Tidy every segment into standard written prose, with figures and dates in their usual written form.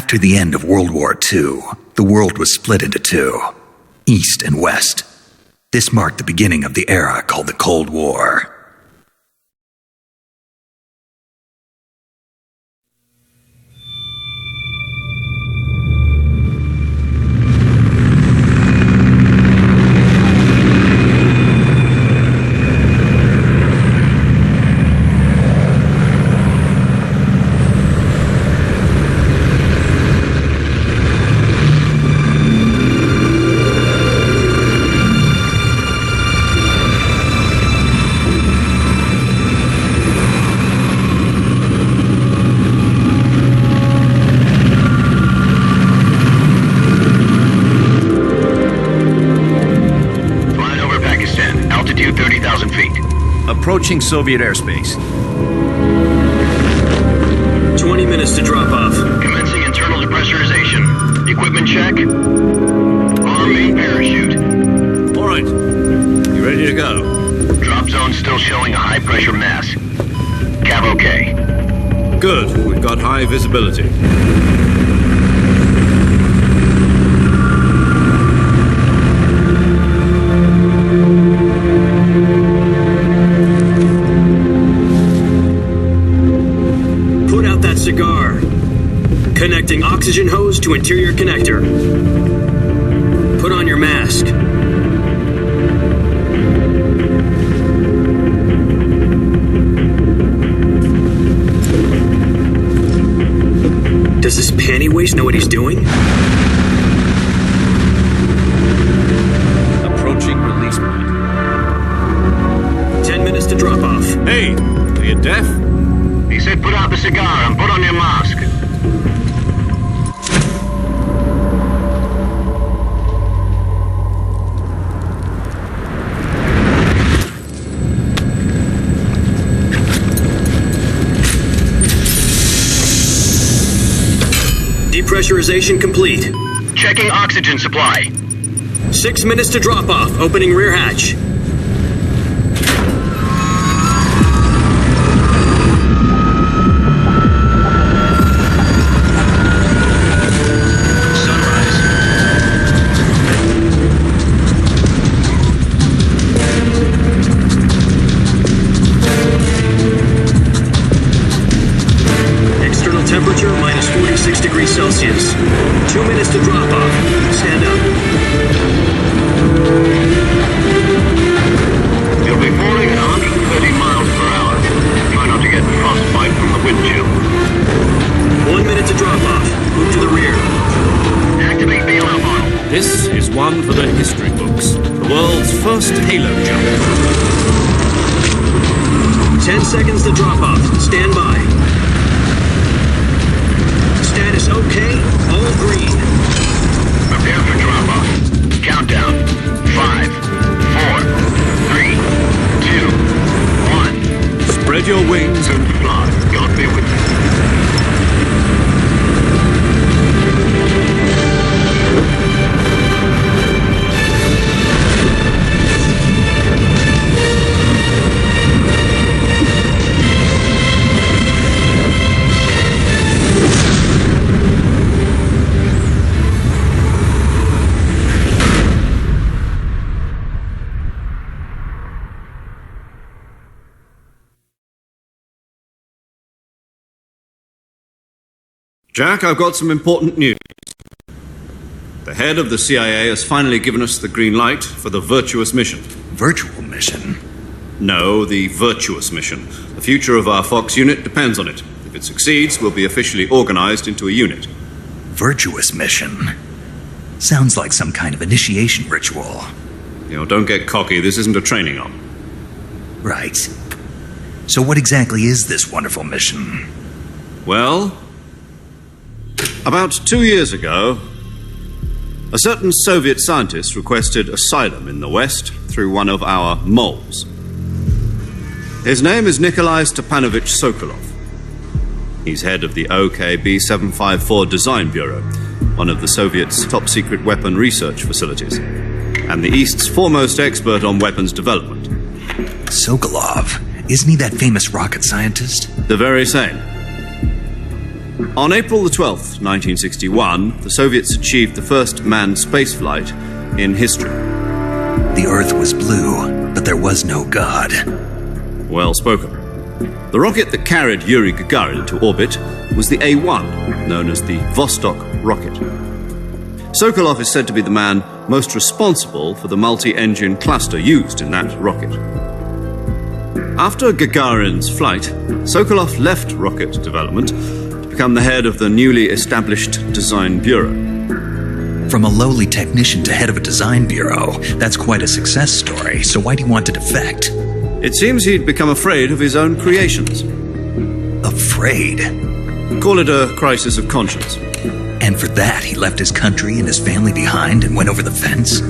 After the end of World War II, the world was split into two, East and West. This marked the beginning of the era called the Cold War. Approaching Soviet airspace. 20 minutes to drop off. Commencing internal depressurization. Equipment check. Arm main parachute. All right. You ready to go? Drop zone still showing a high pressure mass. Cav okay. Good. We've got high visibility. Cigar. Connecting oxygen hose to interior connector. Put on your mask. Does this panty waste know what he's doing? Approaching release point. 10 minutes to drop off. Hey, are you deaf? He said put out the cigar and put on your mask. Depressurization complete. Checking oxygen supply. 6 minutes to drop off. Opening rear hatch. Temperature minus 46 degrees Celsius. 2 minutes to drop off. Stand up. You'll be falling at 130 miles per hour. Try not to get frostbite from the wind chill. 1 minute to drop off. Move to the rear. Activate bailout model. This is one for the history books. The world's first halo jump. 10 seconds to drop off. Stand by. Status okay, all green. Prepare for drop-off. Countdown. 5, 4, 3, 2, 1. Spread your wings and fly. God be with you. Jack, I've got some important news. The head of the CIA has finally given us the green light for the virtuous mission. Virtual mission? No, the virtuous mission. The future of our Fox unit depends on it. If it succeeds, we'll be officially organized into a unit. Virtuous mission? Sounds like some kind of initiation ritual. You know, don't get cocky. This isn't a training op. Right. So what exactly is this wonderful mission? Well, about 2 years ago, a certain Soviet scientist requested asylum in the West through one of our moles. His name is Nikolai Stepanovich Sokolov. He's head of the OKB-754 Design Bureau, one of the Soviets' top-secret weapon research facilities, and the East's foremost expert on weapons development. Sokolov? Isn't he that famous rocket scientist? The very same. On April the 12th, 1961, the Soviets achieved the first manned spaceflight in history. The Earth was blue, but there was no God. Well spoken. The rocket that carried Yuri Gagarin to orbit was the A-1, known as the Vostok rocket. Sokolov is said to be the man most responsible for the multi-engine cluster used in that rocket. After Gagarin's flight, Sokolov left rocket development to become the head of the newly established Design Bureau. From a lowly technician to head of a design bureau, that's quite a success story, so why'd he want to defect? It seems he'd become afraid of his own creations. Afraid? Call it a crisis of conscience. And for that, he left his country and his family behind and went over the fence?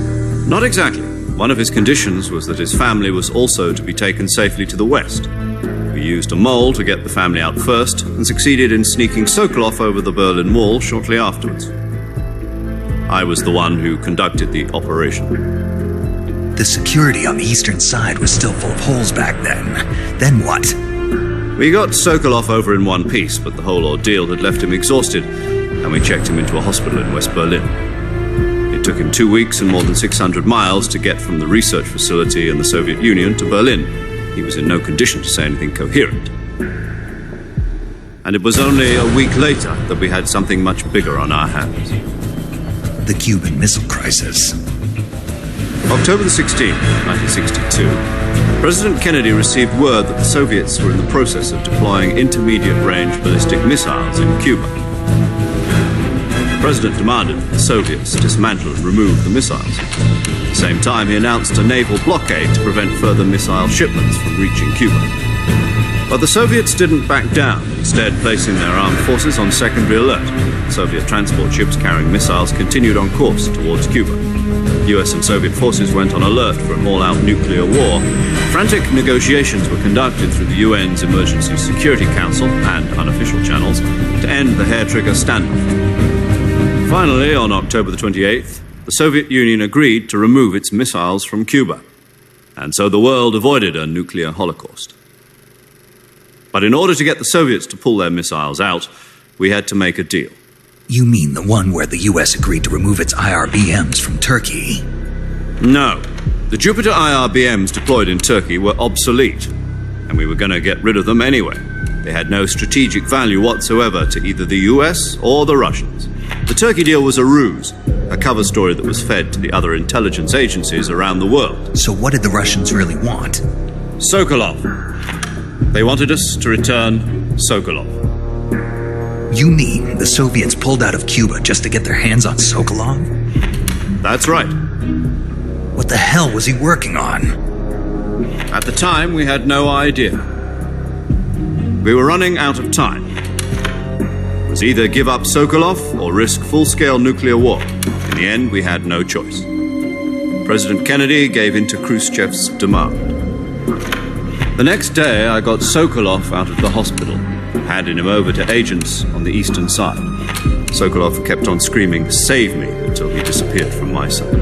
Not exactly. One of his conditions was that his family was also to be taken safely to the West. We used a mole to get the family out first and succeeded in sneaking Sokolov over the Berlin Wall shortly afterwards. I was the one who conducted the operation. The security on the eastern side was still full of holes back then. Then what? We got Sokolov over in one piece, but the whole ordeal had left him exhausted, and we checked him into a hospital in West Berlin. It took him 2 weeks and more than 600 miles to get from the research facility in the Soviet Union to Berlin. He was in no condition to say anything coherent. And it was only a week later that we had something much bigger on our hands. The Cuban Missile Crisis. October the 16th, 1962, President Kennedy received word that the Soviets were in the process of deploying intermediate-range ballistic missiles in Cuba. The President demanded that the Soviets dismantle and remove the missiles. At the same time, he announced a naval blockade to prevent further missile shipments from reaching Cuba. But the Soviets didn't back down, instead placing their armed forces on secondary alert. Soviet transport ships carrying missiles continued on course towards Cuba. US and Soviet forces went on alert for an all-out nuclear war. Frantic negotiations were conducted through the UN's Emergency Security Council and unofficial channels to end the hair-trigger standoff. Finally, on October the 28th, the Soviet Union agreed to remove its missiles from Cuba. And so the world avoided a nuclear holocaust. But in order to get the Soviets to pull their missiles out, we had to make a deal. You mean the one where the US agreed to remove its IRBMs from Turkey? No. The Jupiter IRBMs deployed in Turkey were obsolete, and we were going to get rid of them anyway. They had no strategic value whatsoever to either the US or the Russians. The Turkey deal was a ruse, a cover story that was fed to the other intelligence agencies around the world. So what did the Russians really want? Sokolov. They wanted us to return Sokolov. You mean the Soviets pulled out of Cuba just to get their hands on Sokolov? That's right. What the hell was he working on? At the time, we had no idea. We were running out of time. It was either give up Sokolov or risk full-scale nuclear war. In the end, we had no choice. President Kennedy gave in to Khrushchev's demand. The next day, I got Sokolov out of the hospital, handed him over to agents on the eastern side. Sokolov kept on screaming, "Save me," until he disappeared from my sight.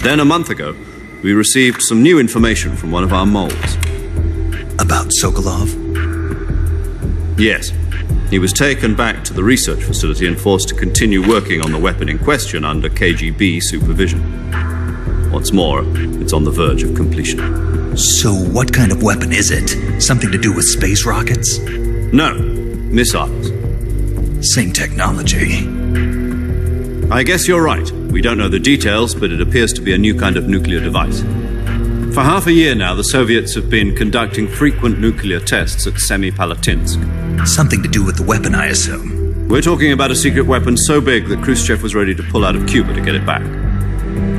Then a month ago, we received some new information from one of our moles. About Sokolov? Yes. He was taken back to the research facility and forced to continue working on the weapon in question under KGB supervision. What's more, it's on the verge of completion. So what kind of weapon is it? Something to do with space rockets? No, missiles. Same technology. I guess you're right. We don't know the details, but it appears to be a new kind of nuclear device. For half a year now, the Soviets have been conducting frequent nuclear tests at Semipalatinsk. Something to do with the weapon, I assume. We're talking about a secret weapon so big that Khrushchev was ready to pull out of Cuba to get it back.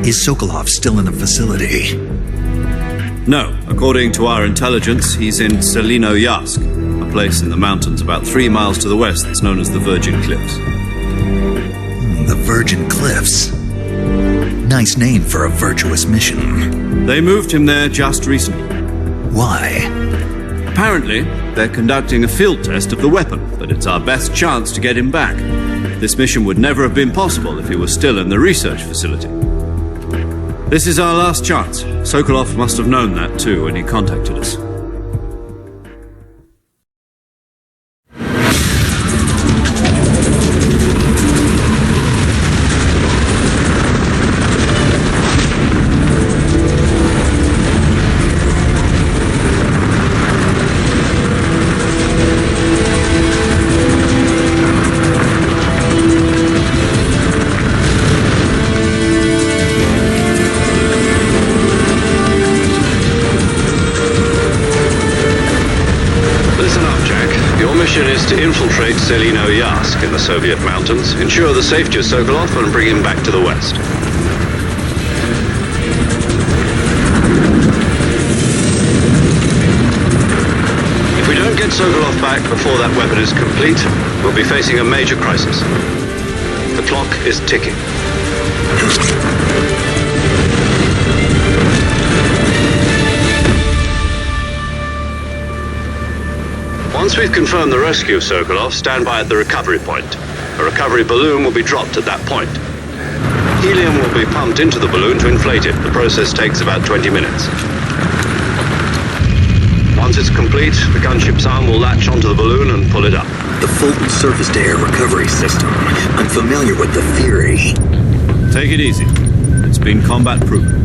Is Sokolov still in the facility? No. According to our intelligence, he's in Tselinoyarsk, a place in the mountains about 3 miles to the west that's known as the Virgin Cliffs. The Virgin Cliffs. Nice name for a virtuous mission. They moved him there just recently. Why? Apparently, they're conducting a field test of the weapon, but it's our best chance to get him back. This mission would never have been possible if he was still in the research facility. This is our last chance. Sokolov must have known that too when he contacted us. mission is to infiltrate Tselinoyarsk in the Soviet mountains, ensure the safety of Sokolov, and bring him back to the West. If we don't get Sokolov back before that weapon is complete, we'll be facing a major crisis. The clock is ticking. Once we've confirmed the rescue of Sokolov, stand by at the recovery point. A recovery balloon will be dropped at that point. Helium will be pumped into the balloon to inflate it. The process takes about 20 minutes. Once it's complete, the gunship's arm will latch onto the balloon and pull it up. The Fulton surface-to-air recovery system. I'm familiar with the theory. Take it easy. It's been combat-proven.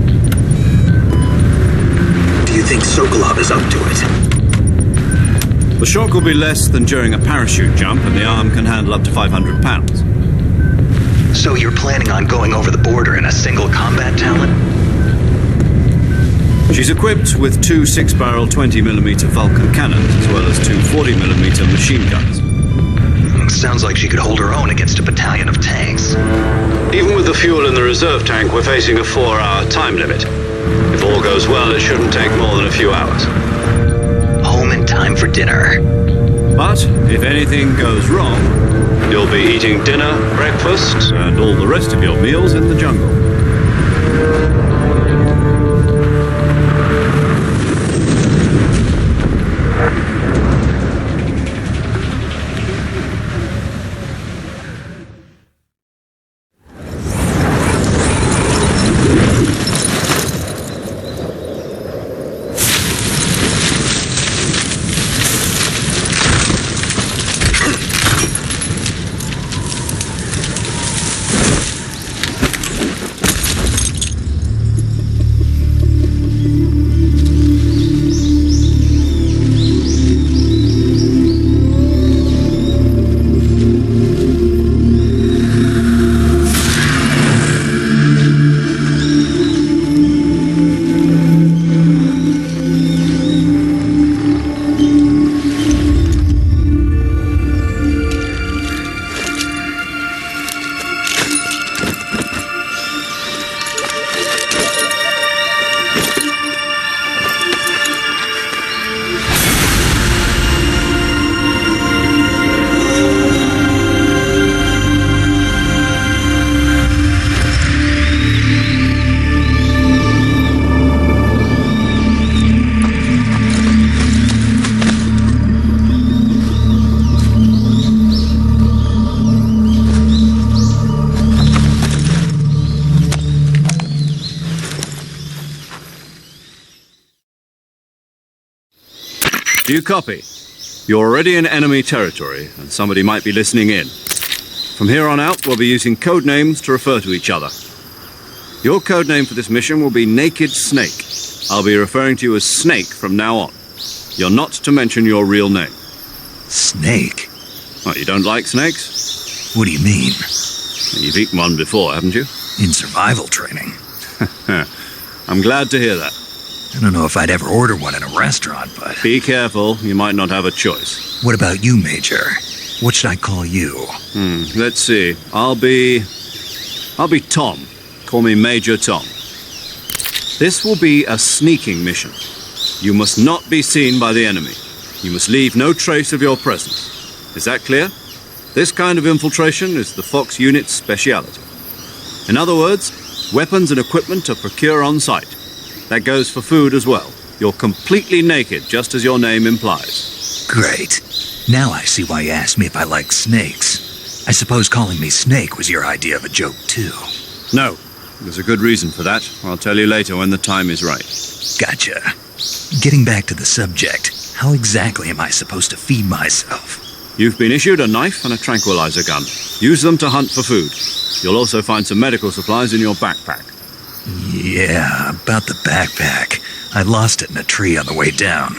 Do you think Sokolov is up to it? The shock will be less than during a parachute jump, and the arm can handle up to 500 pounds. So you're planning on going over the border in a single combat talent? She's equipped with two 6-barrel 20mm Vulcan cannons, as well as two 40mm machine guns. Sounds like she could hold her own against a battalion of tanks. Even with the fuel in the reserve tank, we're facing a 4-hour time limit. If all goes well, it shouldn't take more than a few hours. Home in time for dinner. But if anything goes wrong, you'll be eating dinner, breakfast, and all the rest of your meals in the jungle. Do you copy? You're already in enemy territory, and somebody might be listening in. From here on out, we'll be using code names to refer to each other. Your code name for this mission will be Naked Snake. I'll be referring to you as Snake from now on. You're not to mention your real name. Snake? Oh, you don't like snakes? What do you mean? You've eaten one before, haven't you? In survival training. I'm glad to hear that. I don't know if I'd ever order one in a restaurant, but... Be careful, you might not have a choice. What about you, Major? What should I call you? Let's see. I'll be Tom. Call me Major Tom. This will be a sneaking mission. You must not be seen by the enemy. You must leave no trace of your presence. Is that clear? This kind of infiltration is the Fox unit's speciality. In other words, weapons and equipment are procured on site. That goes for food as well. You're completely naked, just as your name implies. Great. Now I see why you asked me if I like snakes. I suppose calling me Snake was your idea of a joke, too. No. There's a good reason for that. I'll tell you later when the time is right. Gotcha. Getting back to the subject, how exactly am I supposed to feed myself? You've been issued a knife and a tranquilizer gun. Use them to hunt for food. You'll also find some medical supplies in your backpack. Yeah, about the backpack. I lost it in a tree on the way down.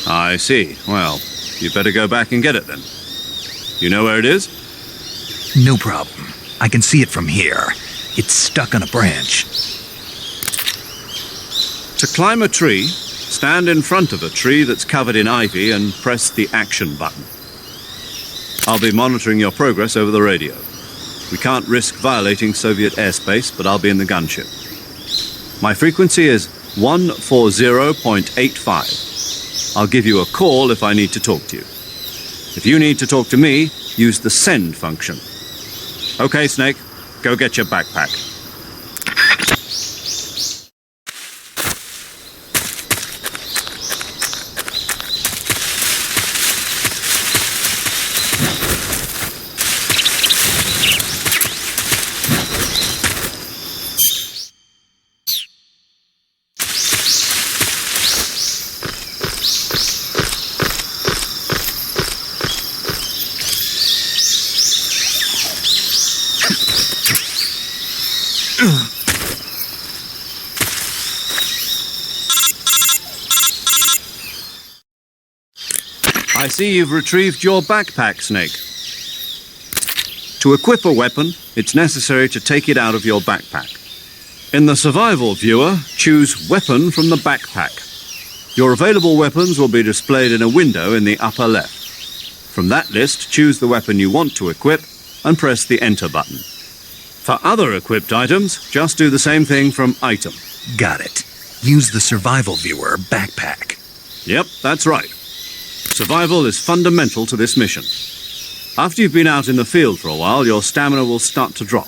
I see. Well, you'd better go back and get it then. You know where it is? No problem. I can see it from here. It's stuck on a branch. To climb a tree, stand stand in front of a tree that's covered in ivy and press the action button. I'll be monitoring your progress over the radio. We can't risk violating Soviet airspace, but I'll be in the gunship. My frequency is 140.85. I'll give you a call if I need to talk to you. If you need to talk to me, use the send function. Okay, Snake, go get your backpack. I see you've retrieved your backpack, Snake. To equip a weapon, it's necessary to take it out of your backpack. In the survival viewer, choose Weapon from the backpack. Your available weapons will be displayed in a window in the upper left. From that list, choose the weapon you want to equip and press the Enter button. For other equipped items, just do the same thing from Item. Got it. Use the survival viewer backpack. Yep, that's right. Survival is fundamental to this mission. After you've been out in the field for a while, your stamina will start to drop.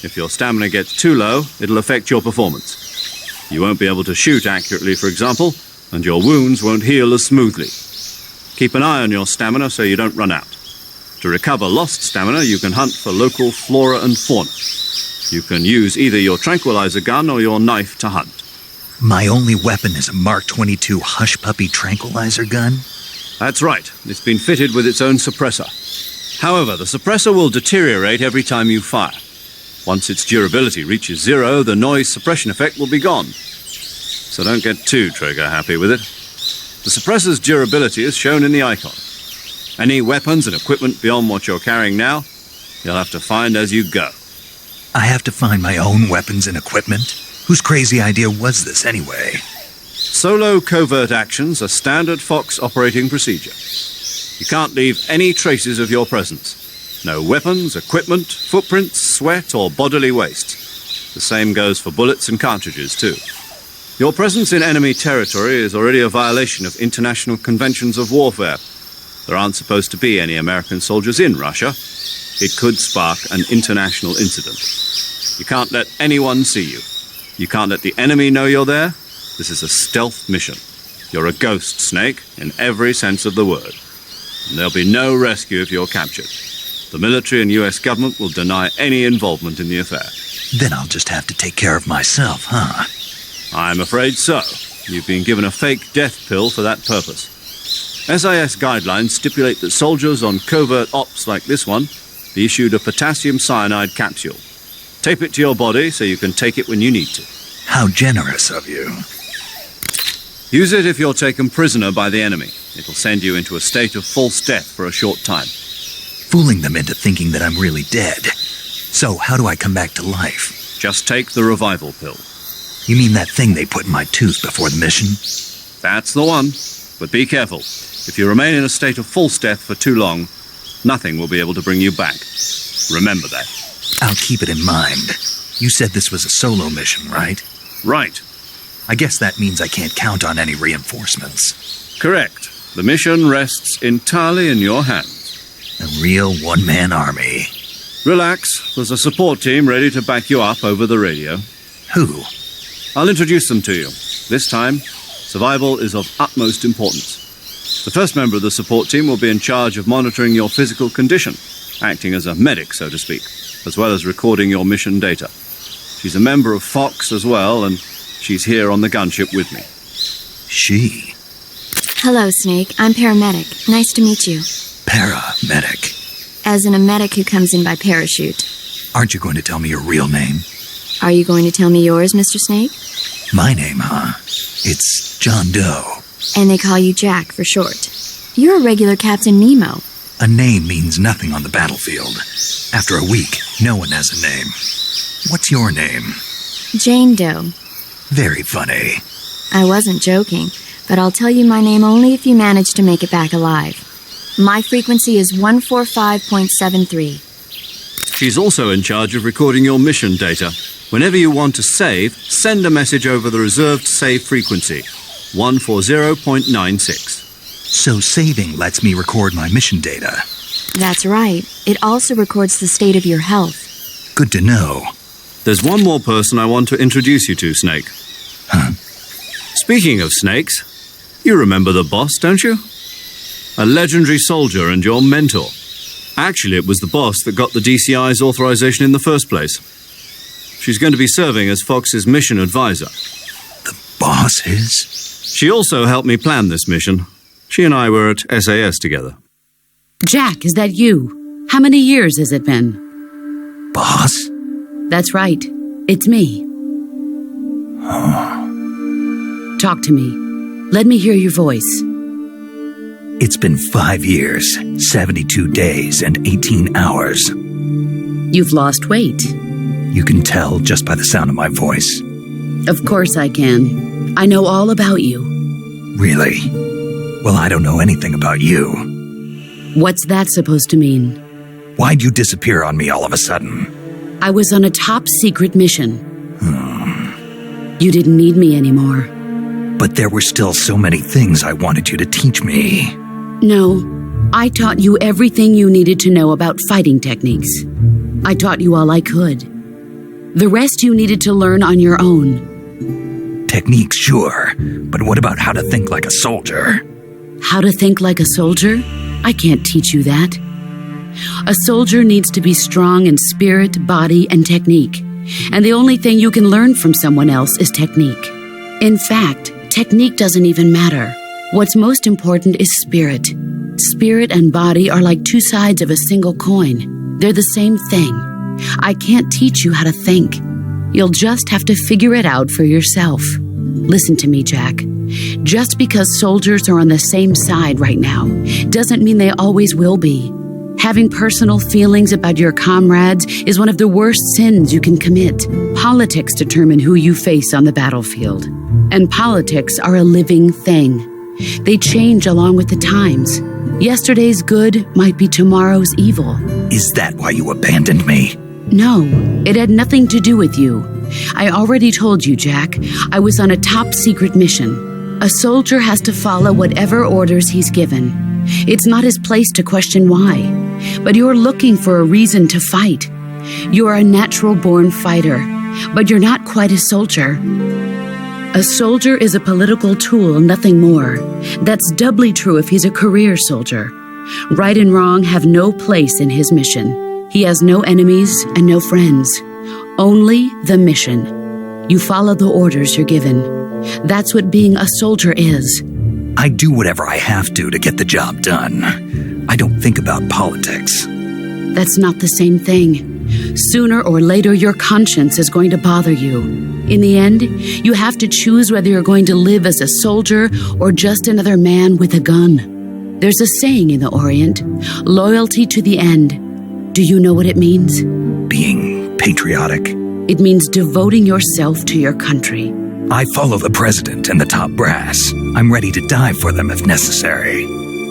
If your stamina gets too low, it'll affect your performance. You won't be able to shoot accurately, for example, and your wounds won't heal as smoothly. Keep an eye on your stamina so you don't run out. To recover lost stamina, you can hunt for local flora and fauna. You can use either your tranquilizer gun or your knife to hunt. My only weapon is a Mark 22 Hush Puppy tranquilizer gun? That's right. It's been fitted with its own suppressor. However, the suppressor will deteriorate every time you fire. Once its durability reaches 0, the noise suppression effect will be gone. So don't get too trigger-happy with it. The suppressor's durability is shown in the icon. Any weapons and equipment beyond what you're carrying now, you'll have to find as you go. I have to find my own weapons and equipment? Whose crazy idea was this anyway? Solo covert actions are standard Fox operating procedure. You can't leave any traces of your presence. No weapons, equipment, footprints, sweat, or bodily waste. The same goes for bullets and cartridges, too. Your presence in enemy territory is already a violation of international conventions of warfare. There aren't supposed to be any American soldiers in Russia. It could spark an international incident. You can't let anyone see you. You can't let the enemy know you're there. This is a stealth mission. You're a ghost, Snake, in every sense of the word. And there'll be no rescue if you're captured. The military and US government will deny any involvement in the affair. Then I'll just have to take care of myself, huh? I'm afraid so. You've been given a fake death pill for that purpose. SIS guidelines stipulate that soldiers on covert ops like this one be issued a potassium cyanide capsule. Tape it to your body so you can take it when you need to. How generous of you. Use it if you're taken prisoner by the enemy. It'll send you into a state of false death for a short time. Fooling them into thinking that I'm really dead. So how do I come back to life? Just take the revival pill. You mean that thing they put in my tooth before the mission? That's the one. But be careful. If you remain in a state of false death for too long, nothing will be able to bring you back. Remember that. I'll keep it in mind. You said this was a solo mission, right? Right. I guess that means I can't count on any reinforcements. Correct. The mission rests entirely in your hands. A real one-man army. Relax. There's a support team ready to back you up over the radio. Who? I'll introduce them to you. This time, survival is of utmost importance. The first member of the support team will be in charge of monitoring your physical condition, acting as a medic, so to speak, as well as recording your mission data. She's a member of Fox as well, and she's here on the gunship with me. She? Hello, Snake. I'm paramedic. Nice to meet you. Paramedic. As in a medic who comes in by parachute. Aren't you going to tell me your real name? Are you going to tell me yours, Mr. Snake? My name, huh? It's John Doe. And they call you Jack for short. You're a regular Captain Nemo. A name means nothing on the battlefield. After a week, no one has a name. What's your name? Jane Doe. Very funny. I wasn't joking, but I'll tell you my name only if you manage to make it back alive. My frequency is 145.73. She's also in charge of recording your mission data. Whenever you want to save, send a message over the reserved save frequency, 140.96. So saving lets me record my mission data. That's right. It also records the state of your health. Good to know. There's one more person I want to introduce you to, Snake. Huh? Speaking of snakes, you remember the boss, don't you? A legendary soldier and your mentor. Actually, it was the boss that got the DCI's authorization in the first place. She's going to be serving as Fox's mission advisor. The boss is? She also helped me plan this mission. She and I were at SAS together. Jack, is that you? How many years has it been? Boss? That's right. It's me. Talk to me. Let me hear your voice. It's been 5 years, 72 days, and 18 hours. You've lost weight. You can tell just by the sound of my voice. Of course I can. I know all about you. Really? Well, I don't know anything about you. What's that supposed to mean? Why'd you disappear on me all of a sudden? I was on a top-secret mission. You didn't need me anymore. But there were still so many things I wanted you to teach me. No, I taught you everything you needed to know about fighting techniques. I taught you all I could. The rest you needed to learn on your own. Techniques, sure. But what about how to think like a soldier? How to think like a soldier? I can't teach you that. A soldier needs to be strong in spirit, body, and technique. And the only thing you can learn from someone else is technique. In fact, technique doesn't even matter. What's most important is spirit. Spirit and body are like two sides of a single coin. They're the same thing. I can't teach you how to think. You'll just have to figure it out for yourself. Listen to me, Jack. Just because soldiers are on the same side right now doesn't mean they always will be. Having personal feelings about your comrades is one of the worst sins you can commit. Politics determine who you face on the battlefield. And politics are a living thing. They change along with the times. Yesterday's good might be tomorrow's evil. Is that why you abandoned me? No, it had nothing to do with you. I already told you, Jack. I was on a top-secret mission. A soldier has to follow whatever orders he's given. It's not his place to question why. But you're looking for a reason to fight. You're a natural-born fighter, but you're not quite a soldier. A soldier is a political tool, nothing more. That's doubly true if he's a career soldier. Right and wrong have no place in his mission. He has no enemies and no friends. Only the mission. You follow the orders you're given. That's what being a soldier is. I do whatever I have to get the job done. I don't think about politics. That's not the same thing. Sooner or later, your conscience is going to bother you. In the end, you have to choose whether you're going to live as a soldier or just another man with a gun. There's a saying in the Orient, loyalty to the end. Do you know what it means? Being patriotic. It means devoting yourself to your country. I follow the president and the top brass. I'm ready to die for them if necessary.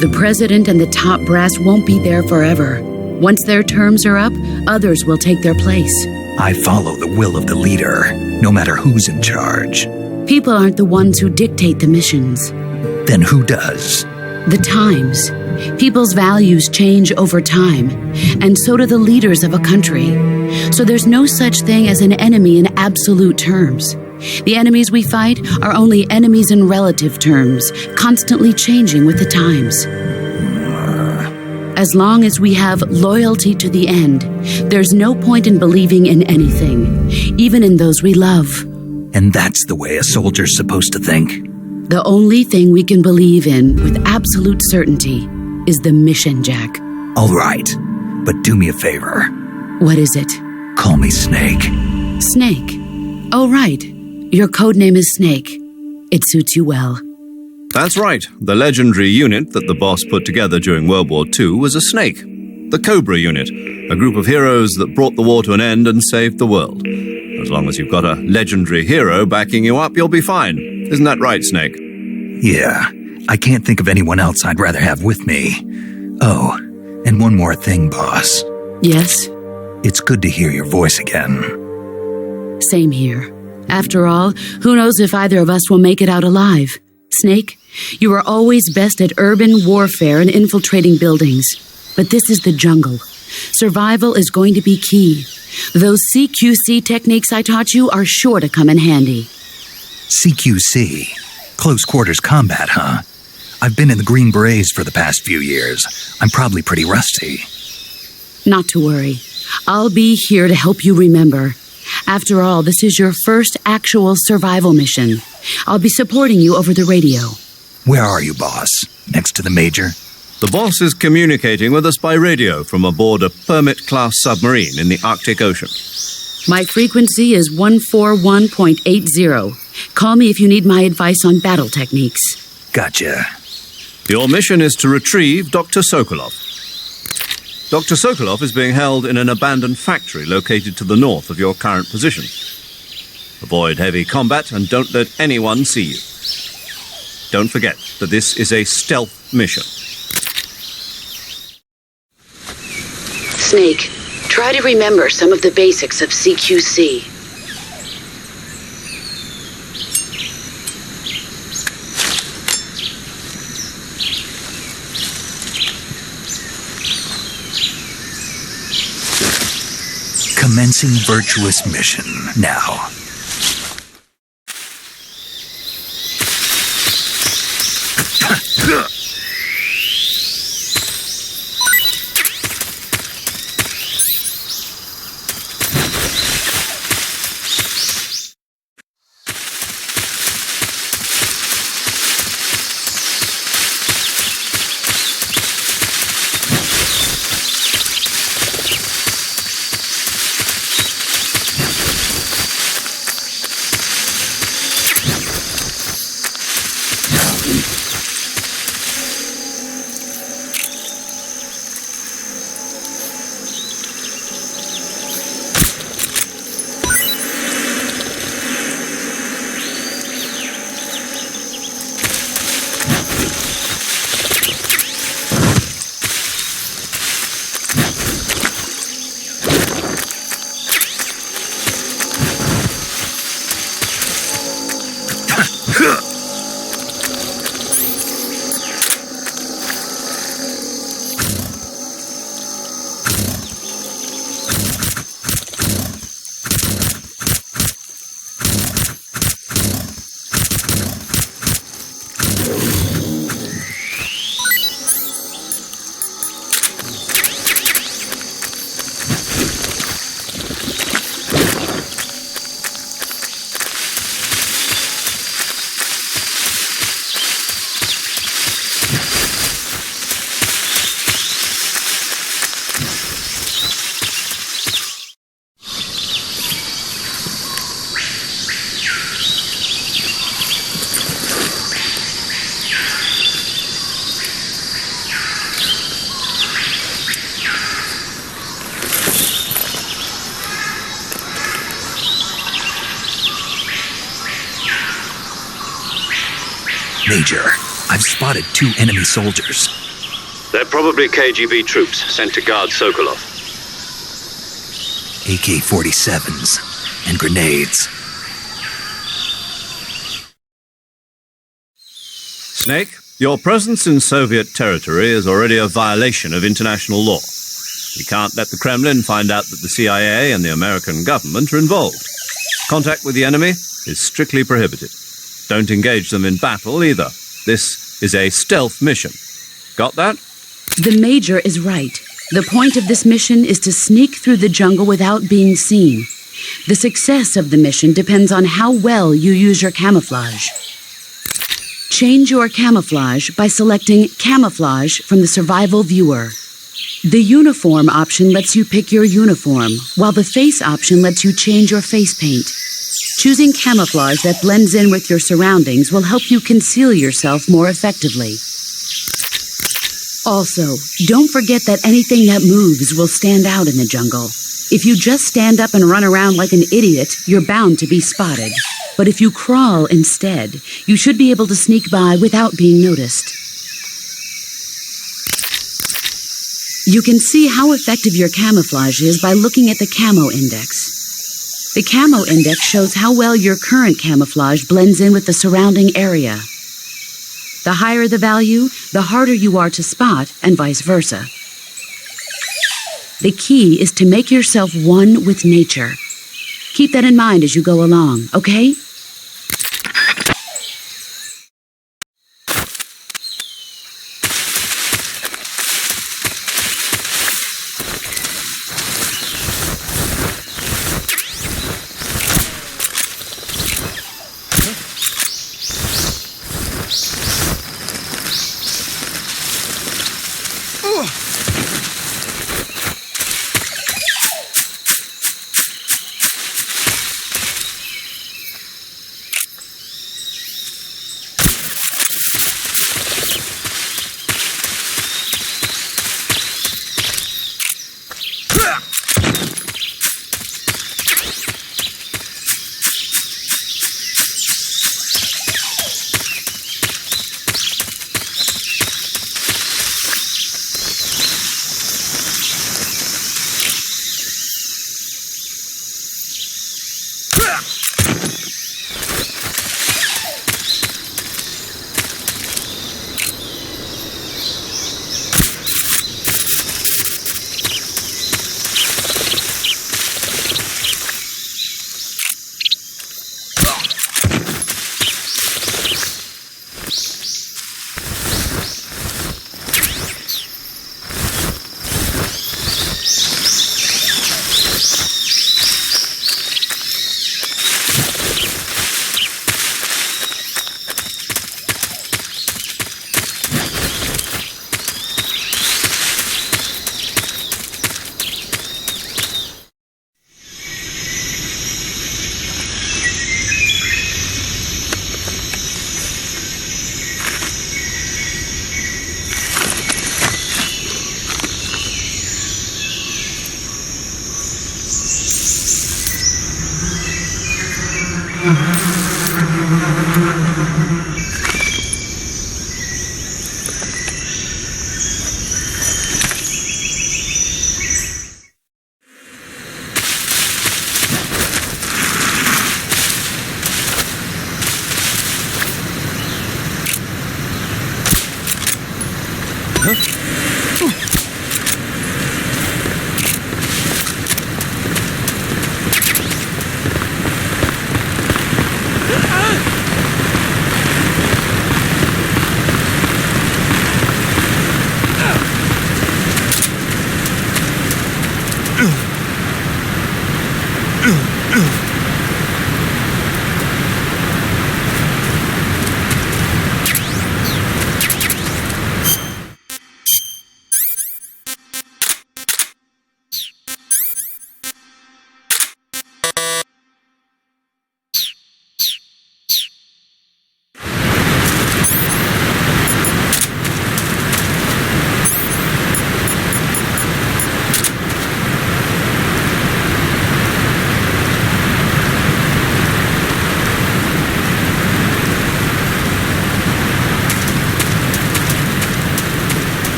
The president and the top brass won't be there forever. Once their terms are up, others will take their place. I follow the will of the leader, no matter who's in charge. People aren't the ones who dictate the missions. Then who does? The times. People's values change over time, and so do the leaders of a country. So there's no such thing as an enemy in absolute terms. The enemies we fight are only enemies in relative terms, constantly changing with the times. As long as we have loyalty to the end, there's no point in believing in anything, even in those we love. And that's the way a soldier's supposed to think? The only thing we can believe in with absolute certainty is the mission, Jack. All right, but do me a favor. What is it? Call me Snake. Snake? Oh, right. Your codename is Snake. It suits you well. That's right. The legendary unit that the boss put together during World War II was a snake. The Cobra unit, a group of heroes that brought the war to an end and saved the world. As long as you've got a legendary hero backing you up, you'll be fine. Isn't that right, Snake? Yeah, I can't think of anyone else I'd rather have with me. Oh, and one more thing, boss. Yes? It's good to hear your voice again. Same here. After all, who knows if either of us will make it out alive? Snake, you are always best at urban warfare and infiltrating buildings. But this is the jungle. Survival is going to be key. Those CQC techniques I taught you are sure to come in handy. CQC? Close quarters combat, huh? I've been in the Green Berets for the past few years. I'm probably pretty rusty. Not to worry. I'll be here to help you remember. After all, this is your first actual survival mission. I'll be supporting you over the radio. Where are you, boss? Next to the Major? The boss is communicating with us by radio from aboard a Permit-class submarine in the Arctic Ocean. My frequency is 141.80. Call me if you need my advice on battle techniques. Gotcha. Your mission is to retrieve Dr. Sokolov. Dr. Sokolov is being held in an abandoned factory located to the north of your current position. Avoid heavy combat and don't let anyone see you. Don't forget that this is a stealth mission. Snake, try to remember some of the basics of CQC. Commencing virtuous mission now. Major, I've spotted 2 enemy soldiers. They're probably KGB troops sent to guard Sokolov. AK-47s and grenades. Snake, your presence in Soviet territory is already a violation of international law. We can't let the Kremlin find out that the CIA and the American government are involved. Contact with the enemy is strictly prohibited. Don't engage them in battle either. This is a stealth mission. Got that? The Major is right. The point of this mission is to sneak through the jungle without being seen. The success of the mission depends on how well you use your camouflage. Change your camouflage by selecting Camouflage from the Survival Viewer. The Uniform option lets you pick your uniform, while the Face option lets you change your face paint. Choosing camouflage that blends in with your surroundings will help you conceal yourself more effectively. Also, don't forget that anything that moves will stand out in the jungle. If you just stand up and run around like an idiot, you're bound to be spotted. But if you crawl instead, you should be able to sneak by without being noticed. You can see how effective your camouflage is by looking at the camo index. The camo index shows how well your current camouflage blends in with the surrounding area. The higher the value, the harder you are to spot, and vice versa. The key is to make yourself one with nature. Keep that in mind as you go along, okay?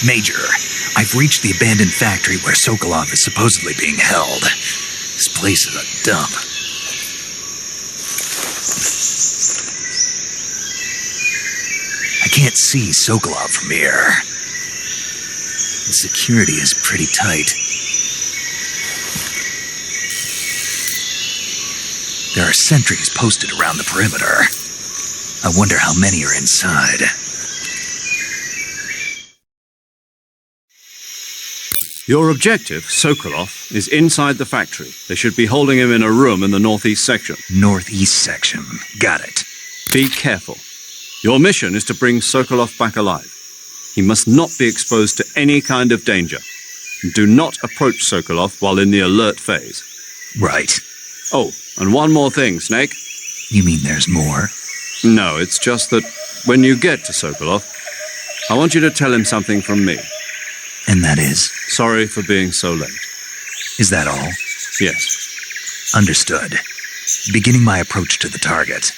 Major, I've reached the abandoned factory where Sokolov is supposedly being held. This place is a dump. I can't see Sokolov from here. The security is pretty tight. There are sentries posted around the perimeter. I wonder how many are inside. Your objective, Sokolov, is inside the factory. They should be holding him in a room in the northeast section. Northeast section. Got it. Be careful. Your mission is to bring Sokolov back alive. He must not be exposed to any kind of danger. Do not approach Sokolov while in the alert phase. Right. Oh, and one more thing, Snake. You mean there's more? No, it's just that when you get to Sokolov, I want you to tell him something from me. And that is? Sorry for being so late. Is that all? Yes. Understood. Beginning my approach to the target.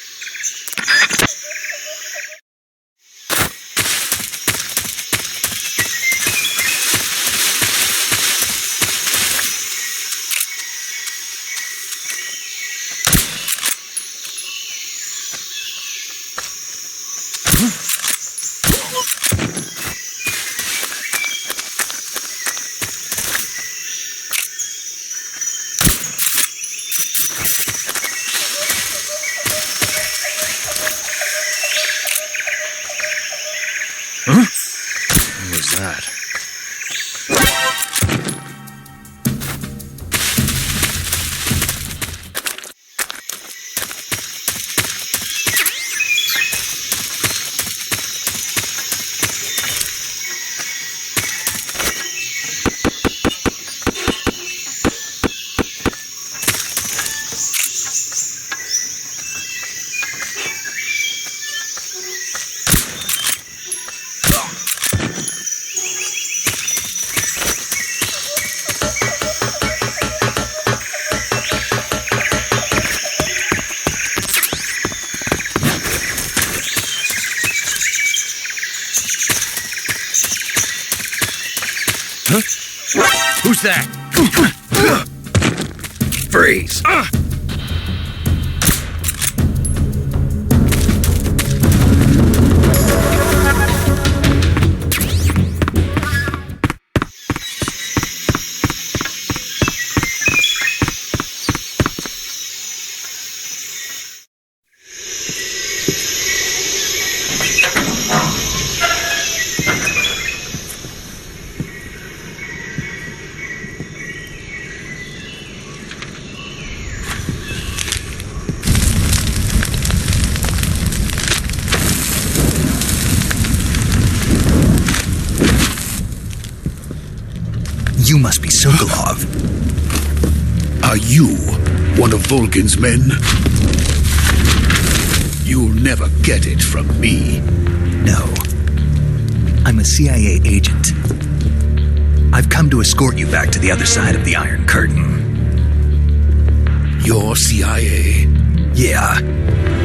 What was that? Who's that? Freeze! You must be Sokolov. Are you one of Volgin's men? You'll never get it from me. No. I'm a CIA agent. I've come to escort you back to the other side of the Iron Curtain. You're CIA? Yeah.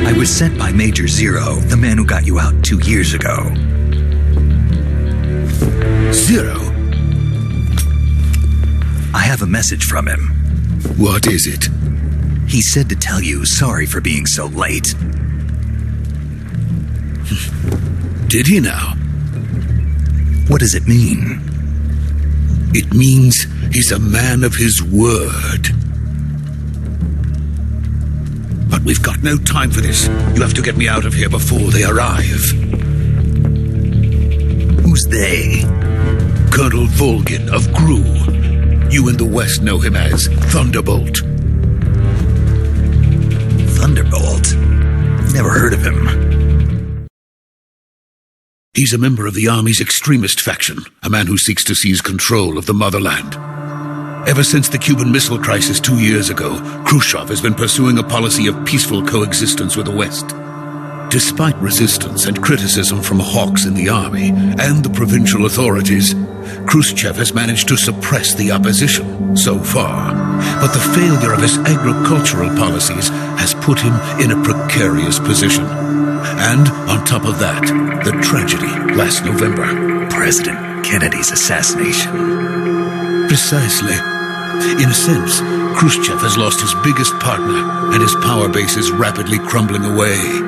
I was sent by Major Zero, the man who got you out 2 years ago. Zero? I have a message from him. What is it? He said to tell you sorry for being so late. Did he now? What does it mean? It means he's a man of his word. But we've got no time for this. You have to get me out of here before they arrive. Who's they? Colonel Volgin of GRU. You in the West know him as Thunderbolt. Thunderbolt? Never heard of him. He's a member of the Army's extremist faction, a man who seeks to seize control of the motherland. Ever since the Cuban Missile Crisis 2 years ago, Khrushchev has been pursuing a policy of peaceful coexistence with the West. Despite resistance and criticism from hawks in the army and the provincial authorities, Khrushchev has managed to suppress the opposition so far. But the failure of his agricultural policies has put him in a precarious position. And on top of that, the tragedy last November. President Kennedy's assassination. Precisely. In a sense, Khrushchev has lost his biggest partner, and his power base is rapidly crumbling away.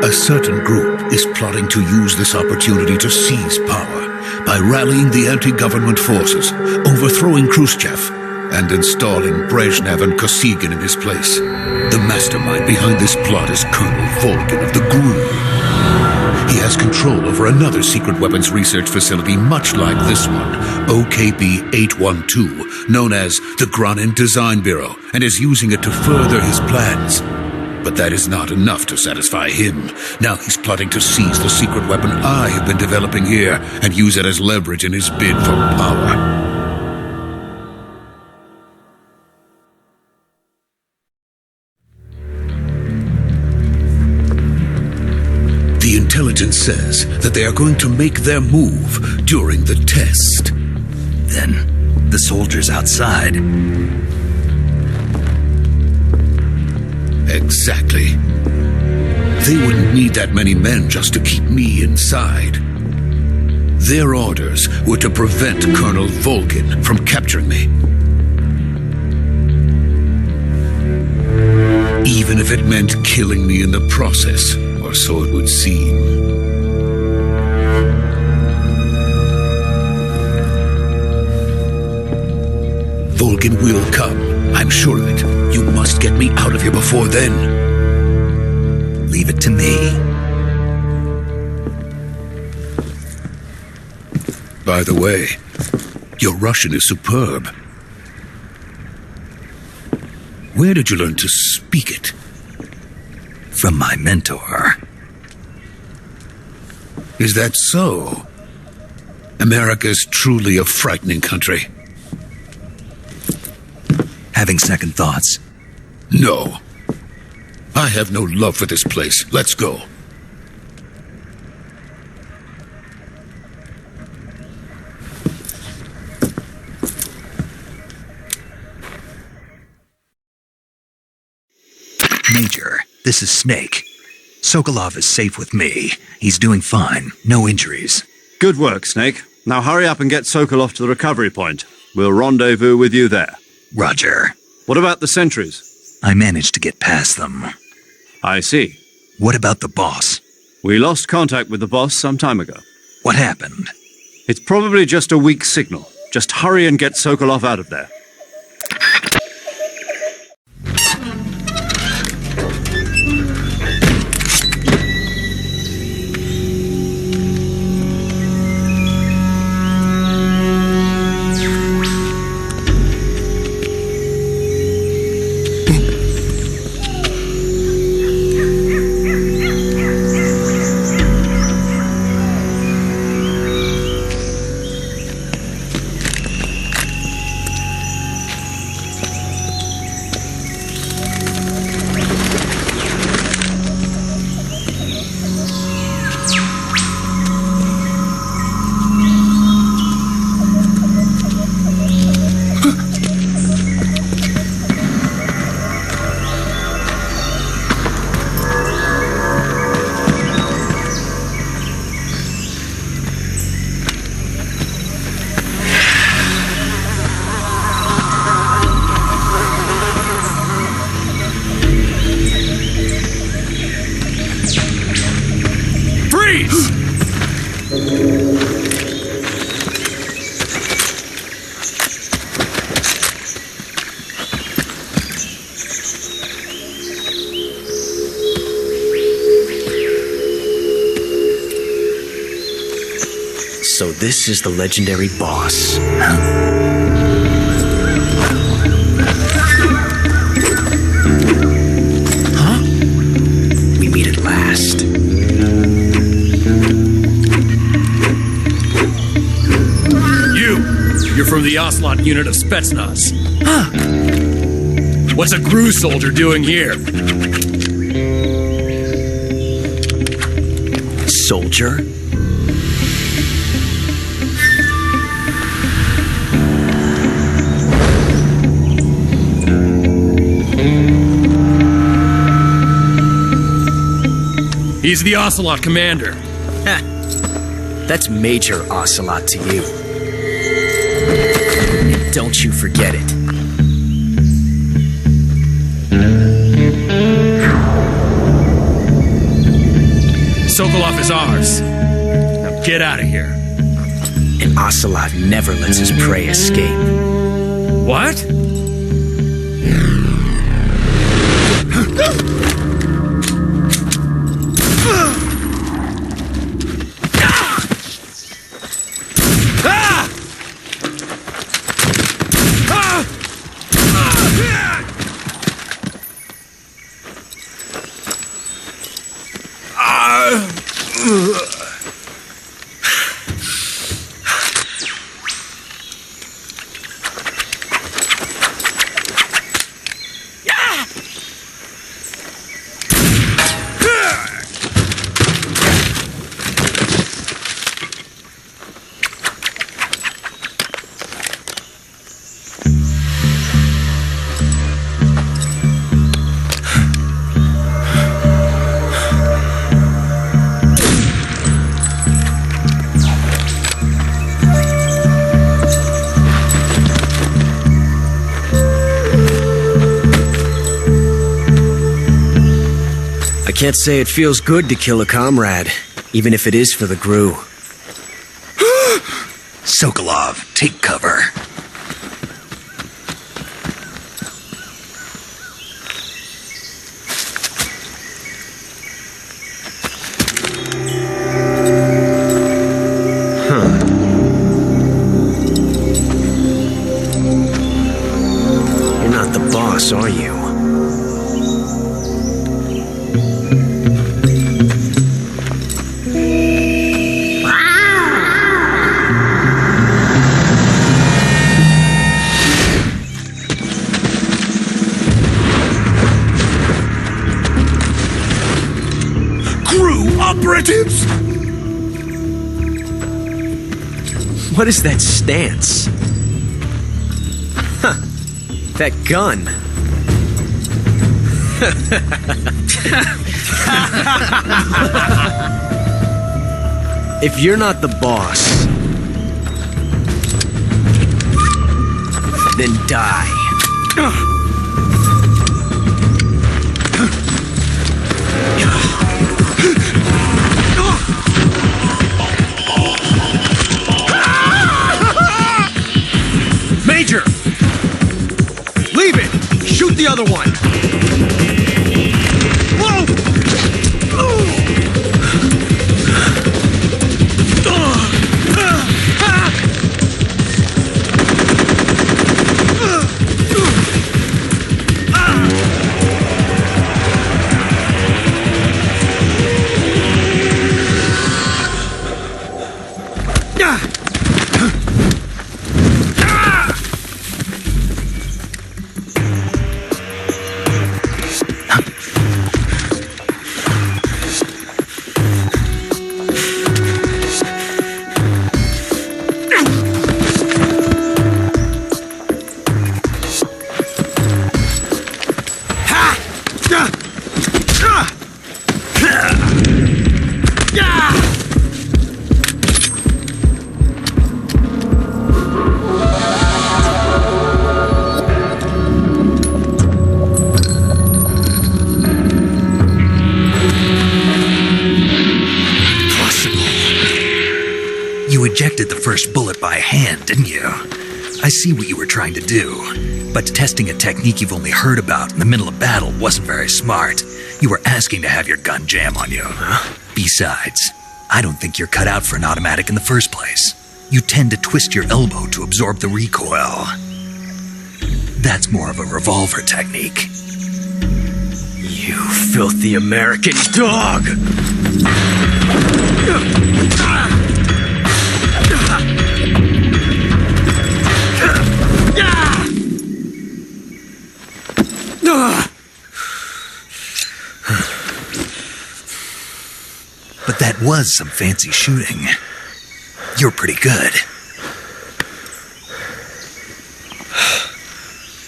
A certain group is plotting to use this opportunity to seize power by rallying the anti-government forces, overthrowing Khrushchev, and installing Brezhnev and Kosygin in his place. The mastermind behind this plot is Colonel Volgin of the GRU. He has control over another secret weapons research facility much like this one, OKB-812, known as the Granin Design Bureau, and is using it to further his plans. But that is not enough to satisfy him. Now he's plotting to seize the secret weapon I have been developing here and use it as leverage in his bid for power. The intelligence says that they are going to make their move during the test. Then, the soldiers outside. Exactly. They wouldn't need that many men just to keep me inside. Their orders were to prevent Colonel Volgin from capturing me. Even if it meant killing me in the process, or so it would seem. Volgin will come. I'm sure of it. You must get me out of here before then. Leave it to me. By the way, your Russian is superb. Where did you learn to speak it? From my mentor. Is that so? America is truly a frightening country. Having second thoughts? No. I have no love for this place. Let's go. Major, this is Snake. Sokolov is safe with me. He's doing fine. No injuries. Good work, Snake. Now hurry up and get Sokolov to the recovery point. We'll rendezvous with you there. Roger. What about the sentries? I managed to get past them. I see. What about the boss? We lost contact with the boss some time ago. What happened? It's probably just a weak signal. Just hurry and get Sokolov out of there. So this is the legendary boss. Huh? We meet at last. You're from the Ocelot unit of Spetsnaz. Huh. What's a GRU soldier doing here? Soldier? He's the Ocelot commander. That's Major Ocelot to you. And don't you forget it. Sokolov is ours. Now get out of here. And Ocelot never lets his prey escape. What? can't say it feels good to kill a comrade, even if it is for the GRU. Sokolov, take cover. You're not the boss, are you? Operatives! What is that stance? Huh. That gun. If you're not the boss, then die. Major! Leave it! Shoot the other one! Whoa! You ejected the first bullet by hand, didn't you? I see what you were trying to do, but testing a technique you've only heard about in the middle of battle wasn't very smart. You were asking to have your gun jam on you. Besides, I don't think you're cut out for an automatic in the first place. You tend to twist your elbow to absorb the recoil. That's more of a revolver technique. You filthy American dog! But that was some fancy shooting. You're pretty good.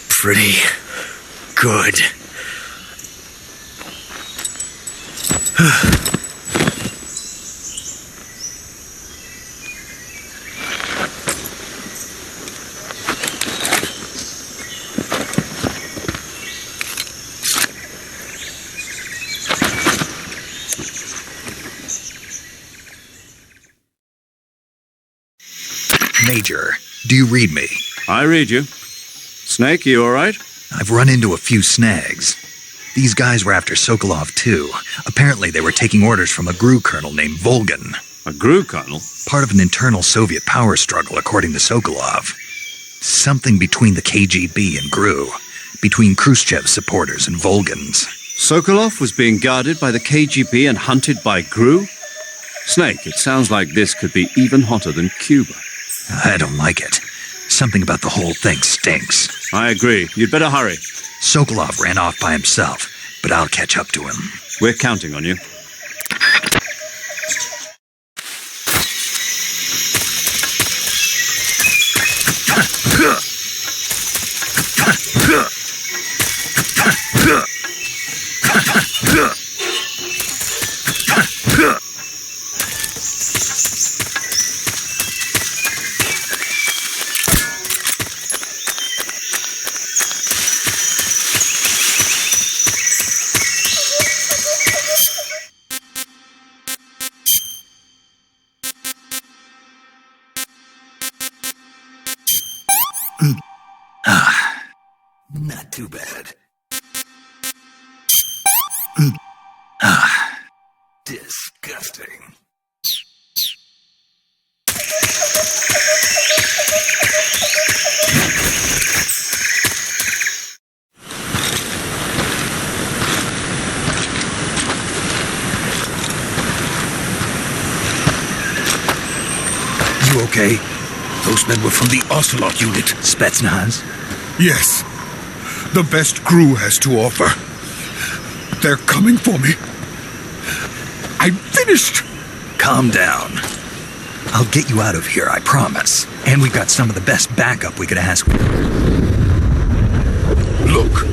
Pretty good. Major, do you read me? I read you. Snake, you all right? I've run into a few snags. These guys were after Sokolov, too. Apparently they were taking orders from a GRU colonel named Volgin. A GRU colonel? Part of an internal Soviet power struggle, according to Sokolov. Something between the KGB and GRU. Between Khrushchev's supporters and Volgin's. Sokolov was being guarded by the KGB and hunted by GRU? Snake, it sounds like this could be even hotter than Cuba. I don't like it. Something about the whole thing stinks. I agree. You'd better hurry. Sokolov ran off by himself, but I'll catch up to him. We're counting on you. too bad. Disgusting. You okay? Those men were from the Ocelot unit. Spetsnaz? Yes. The best GRU has to offer. They're coming for me. I'm finished. Calm down. I'll get you out of here, I promise. And we've got some of the best backup we could ask for. Look.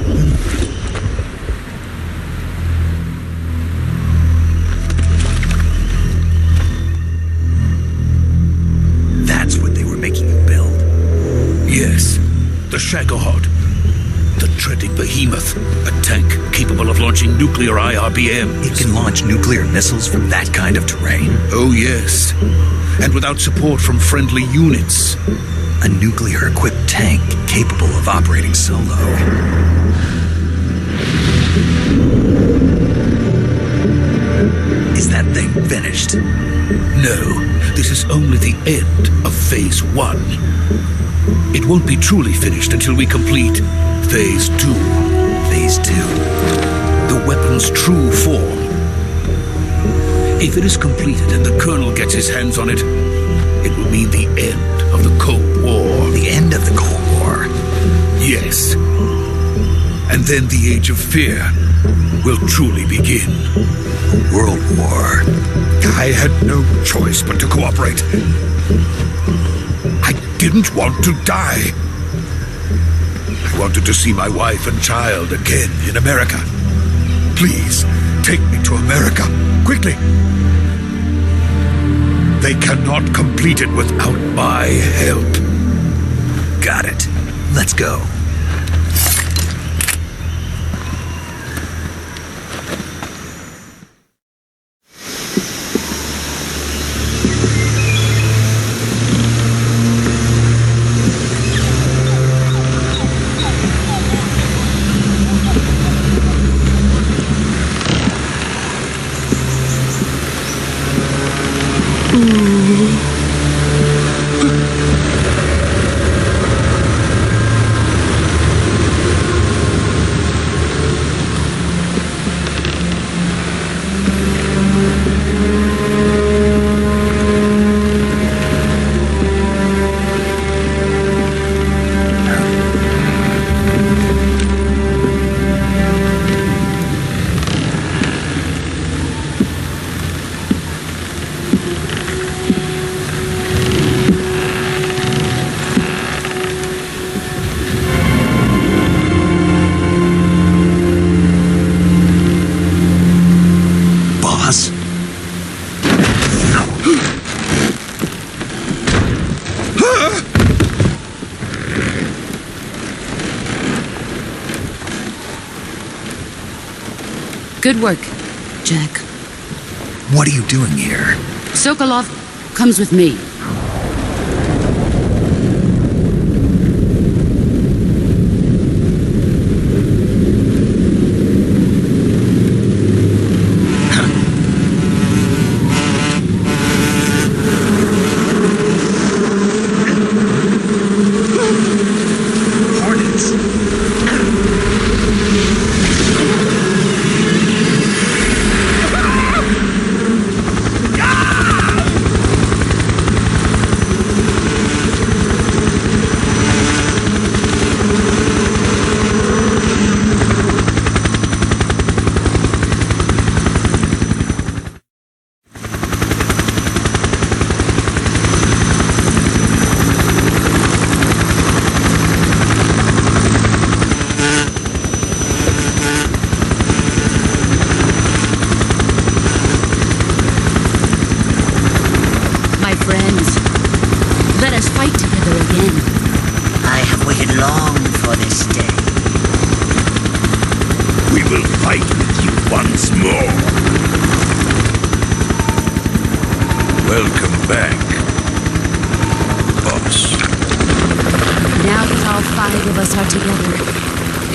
That's what they were making you build? Yes. The Shagohod. The treading behemoth. A tank capable of launching nuclear IRBMs. It can launch nuclear missiles from that kind of terrain? Oh, yes. And without support from friendly units. A nuclear-equipped tank capable of operating solo. Is that thing finished? No. This is only the end of Phase 1. It won't be truly finished until we complete Phase 2. Phase 2? The weapon's true form. If it is completed and the Colonel gets his hands on it, it will mean the end of the Cold War. The end of the Cold War? Yes. And then the Age of Fear will truly begin. A world war? I had no choice but to cooperate. I didn't want to die. I wanted to see my wife and child again in America. Please, take me to America, quickly. They cannot complete it without my help. Got it. Let's go. Good work, Jack. What are you doing here? Sokolov comes with me.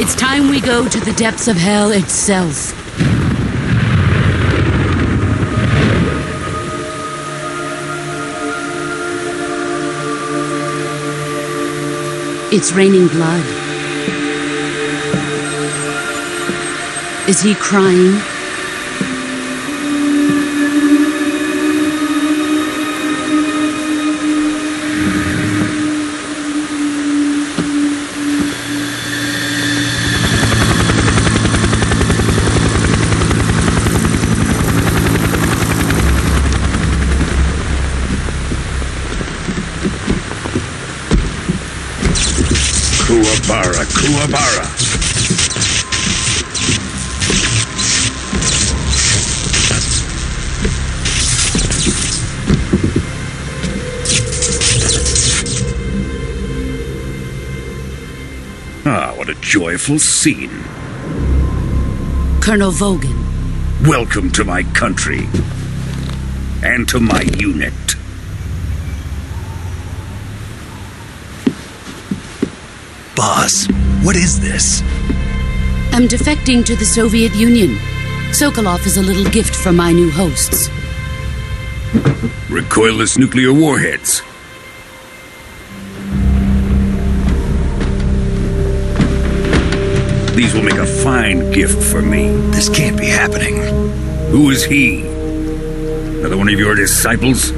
It's time we go to the depths of hell itself. It's raining blood. Is he crying? Kuwabara. Ah, what a joyful scene. Colonel Vogan. Welcome to my country. And to my unit. Boss, what is this? I'm defecting to the Soviet Union. Sokolov is a little gift from my new hosts. Recoilless nuclear warheads. These will make a fine gift for me. This can't be happening. Who is he? Another one of your disciples?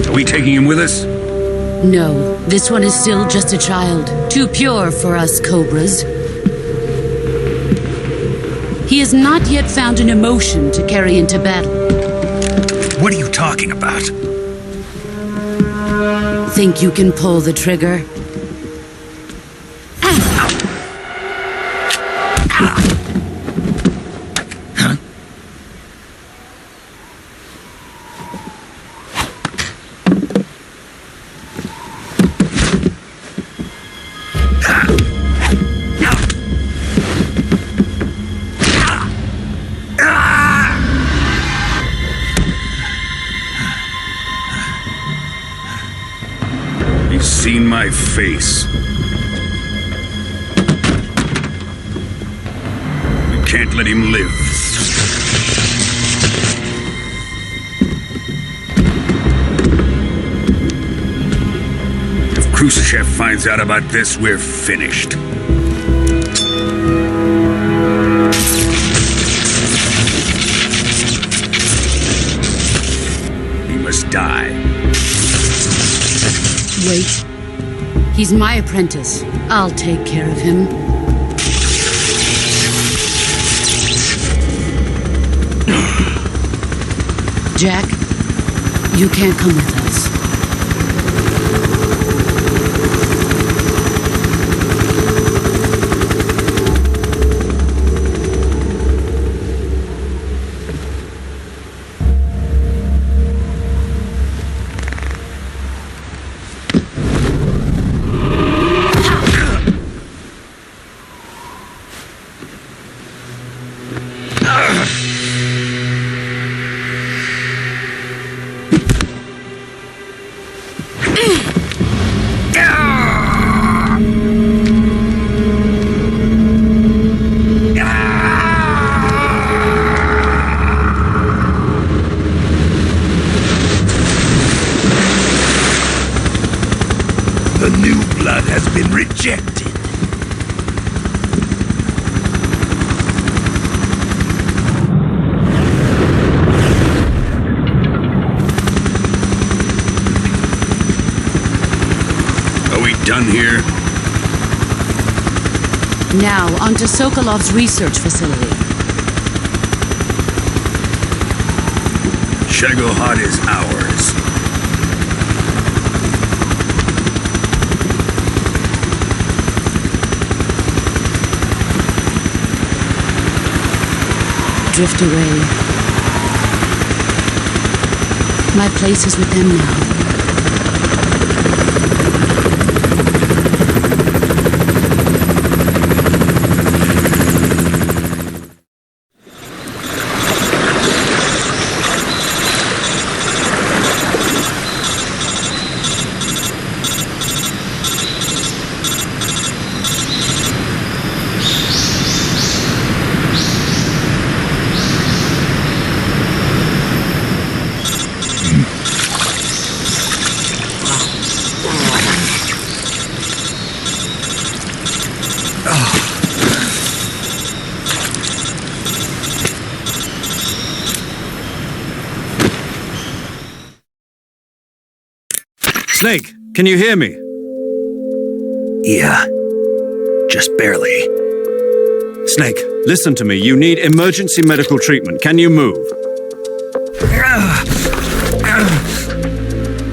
Are we taking him with us? No, this one is still just a child. Too pure for us cobras. He has not yet found an emotion to carry into battle. What are you talking about? Think you can pull the trigger? Seen my face. We can't let him live. If Khrushchev finds out about this, we're finished. He must die. Wait. He's my apprentice. I'll take care of him. Jack, you can't come with us. The new blood has been rejected. Are we done here? Now, onto Sokolov's research facility. Shagohod is ours. Drift away. My place is with them now. Snake, can you hear me? Yeah. Just barely. Snake, listen to me. You need emergency medical treatment. Can you move?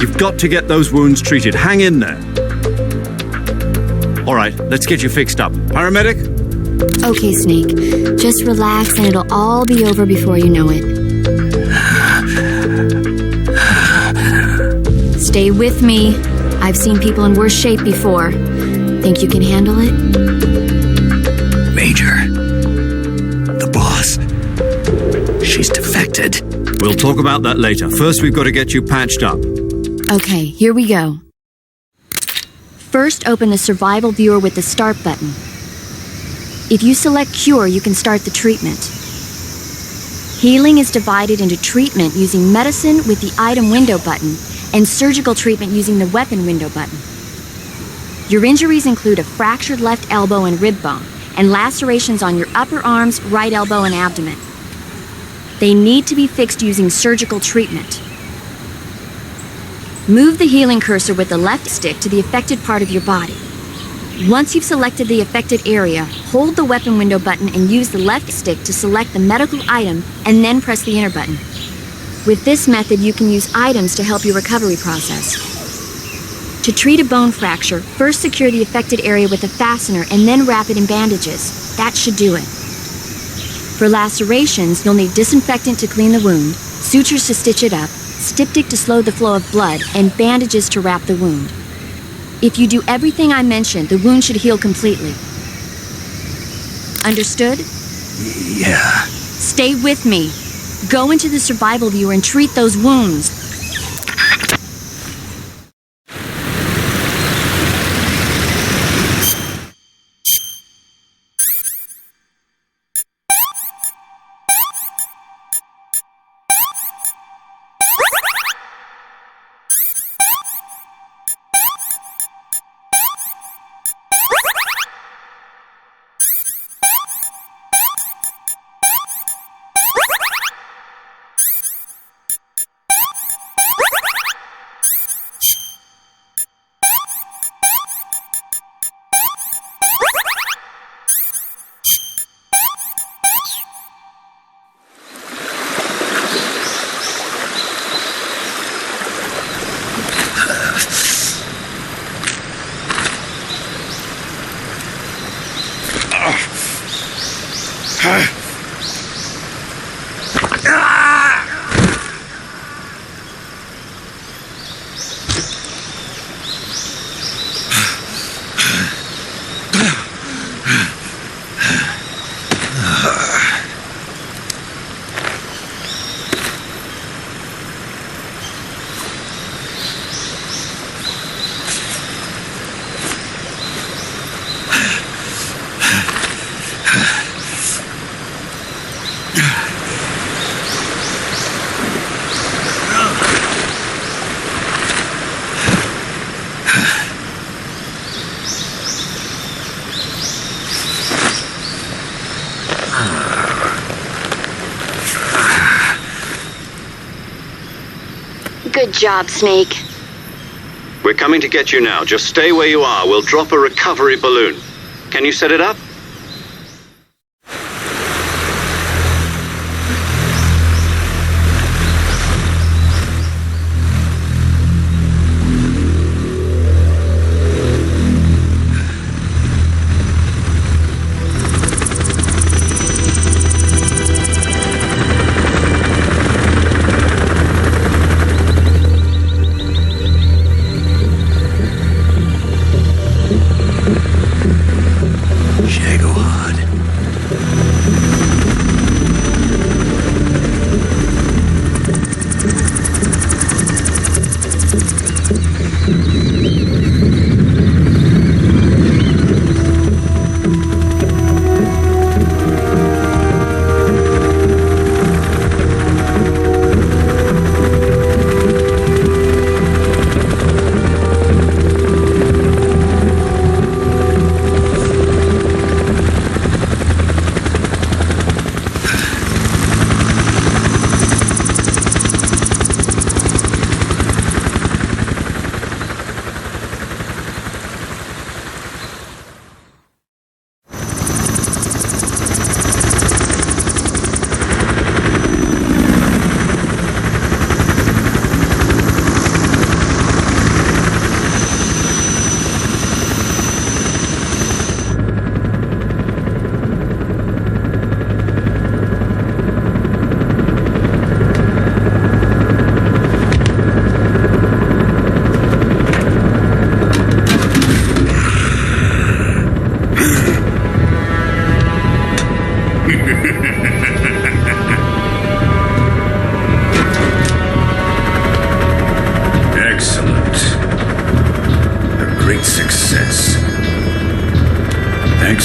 You've got to get those wounds treated. Hang in there. All right, let's get you fixed up. Paramedic? Okay, Snake. Just relax and it'll all be over before you know it. Stay with me. I've seen people in worse shape before. Think you can handle it? Major. The boss. She's defected. We'll talk about that later. First, we've got to get you patched up. Okay, here we go. First, open the survival viewer with the start button. If you select cure, you can start the treatment. Healing is divided into treatment using medicine with the item window button and surgical treatment using the weapon window button. Your injuries include a fractured left elbow and rib bone, and lacerations on your upper arms, right elbow, and abdomen. They need to be fixed using surgical treatment. Move the healing cursor with the left stick to the affected part of your body. Once you've selected the affected area, hold the weapon window button and use the left stick to select the medical item and then press the enter button. With this method, you can use items to help your recovery process. To treat a bone fracture, first secure the affected area with a fastener and then wrap it in bandages. That should do it. For lacerations, you'll need disinfectant to clean the wound, sutures to stitch it up, styptic to slow the flow of blood, and bandages to wrap the wound. If you do everything I mentioned, the wound should heal completely. Understood? Yeah. Stay with me. Go into the survival viewer and treat those wounds. Good job, Snake. We're coming to get you now. Just stay where you are. We'll drop a recovery balloon. Can you set it up? Shit.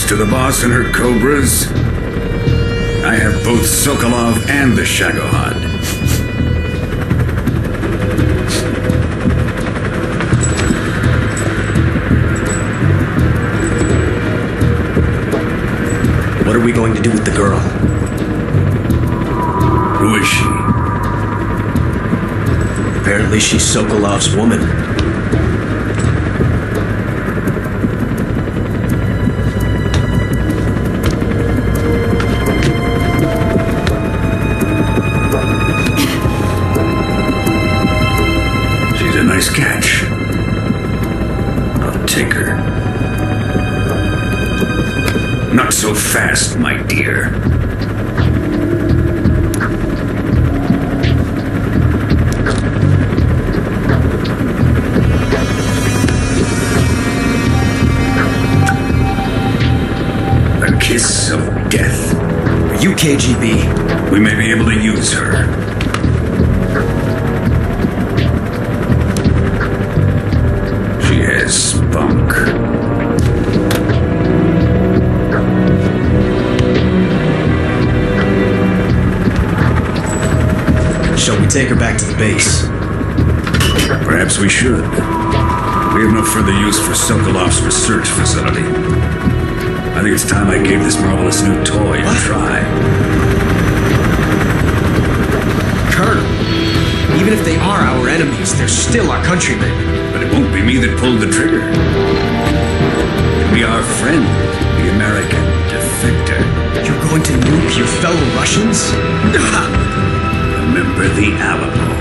to the boss and her cobras. I have both Sokolov and the Shagohod. What are we going to do with the girl? Who is she? Apparently she's Sokolov's woman. She's a nice catch. I'll take her. Not so fast, my dear. A kiss of death. Are you KGB? We may be able to use her. She has spunk. Shall we take her back to the base? Perhaps we should. We have no further use for Sokolov's research facility. I think it's time I gave this marvelous new toy a try. Colonel, even if they are our enemies, they're still our countrymen. But it won't be me that pulled the trigger. It'll be our friend, the American defector. You're going to nuke your fellow Russians? Remember the Alamo.